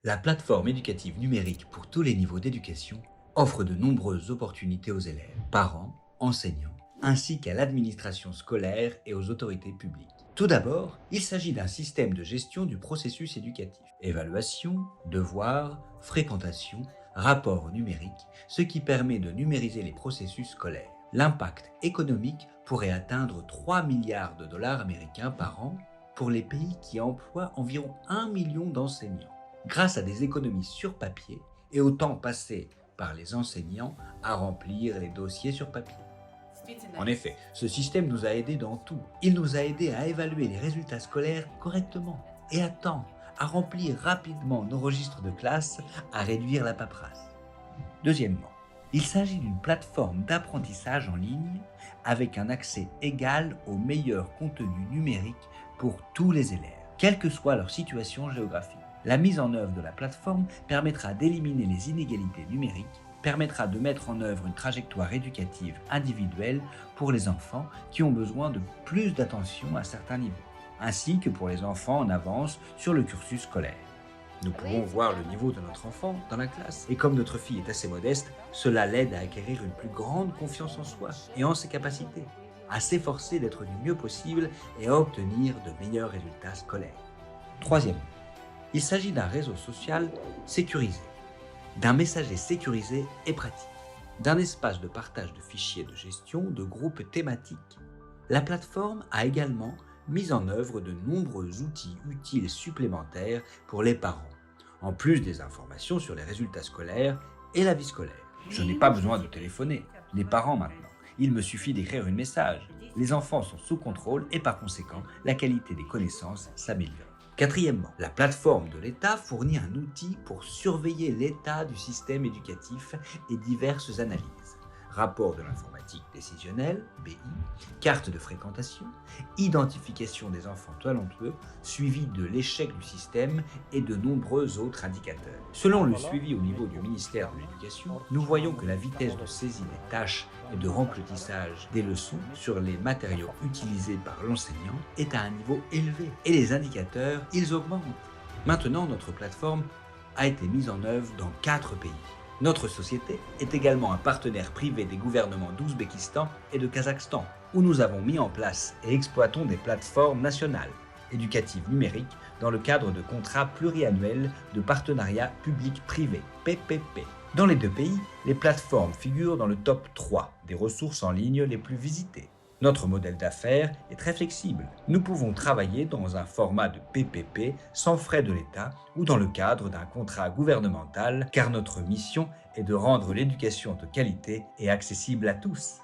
La plateforme éducative numérique pour tous les niveaux d'éducation offre de nombreuses opportunités aux élèves, parents, enseignants, ainsi qu'à l'administration scolaire et aux autorités publiques. Tout d'abord, il s'agit d'un système de gestion du processus éducatif. Évaluation, devoirs, fréquentation, rapports numériques, ce qui permet de numériser les processus scolaires. L'impact économique pourrait atteindre 3 milliards de dollars américains par an pour les pays qui emploient environ 1 million d'enseignants, grâce à des économies sur papier et au temps passé par les enseignants à remplir les dossiers sur papier. En effet, ce système nous a aidés dans tout. Il nous a aidés à évaluer les résultats scolaires correctement et à temps, à remplir rapidement nos registres de classe, à réduire la paperasse. Deuxièmement, il s'agit d'une plateforme d'apprentissage en ligne avec un accès égal au meilleur contenu numérique pour tous les élèves, quelle que soit leur situation géographique. La mise en œuvre de la plateforme permettra d'éliminer les inégalités numériques, permettra de mettre en œuvre une trajectoire éducative individuelle pour les enfants qui ont besoin de plus d'attention à certains niveaux, ainsi que pour les enfants en avance sur le cursus scolaire. Nous pouvons voir le niveau de notre enfant dans la classe. Et comme notre fille est assez modeste, cela l'aide à acquérir une plus grande confiance en soi et en ses capacités, à s'efforcer d'être du mieux possible et à obtenir de meilleurs résultats scolaires. Troisièmement, il s'agit d'un réseau social sécurisé, d'un messager sécurisé et pratique, d'un espace de partage de fichiers de gestion de groupes thématiques. La plateforme a également mis en œuvre de nombreux outils utiles supplémentaires pour les parents, en plus des informations sur les résultats scolaires et la vie scolaire. Je n'ai pas besoin de téléphoner, les parents maintenant. Il me suffit d'écrire un message. Les enfants sont sous contrôle et par conséquent, la qualité des connaissances s'améliore. Quatrièmement, la plateforme de l'État fournit un outil pour surveiller l'état du système éducatif et diverses analyses. Rapport de l'informatique décisionnelle, BI, carte de fréquentation, identification des enfants talentueux, suivi de l'échec du système et de nombreux autres indicateurs. Selon le suivi au niveau du ministère de l'Éducation, nous voyons que la vitesse de saisie des tâches et de remplissage des leçons sur les matériaux utilisés par l'enseignant est à un niveau élevé et les indicateurs, ils augmentent. Maintenant, notre plateforme a été mise en œuvre dans 4 pays. Notre société est également un partenaire privé des gouvernements d'Ouzbékistan et de Kazakhstan, où nous avons mis en place et exploitons des plateformes nationales éducatives numériques dans le cadre de contrats pluriannuels de partenariat public-privé, PPP. Dans les 2 pays, les plateformes figurent dans le top 3 des ressources en ligne les plus visitées. Notre modèle d'affaires est très flexible. Nous pouvons travailler dans un format de PPP sans frais de l'État ou dans le cadre d'un contrat gouvernemental car notre mission est de rendre l'éducation de qualité et accessible à tous.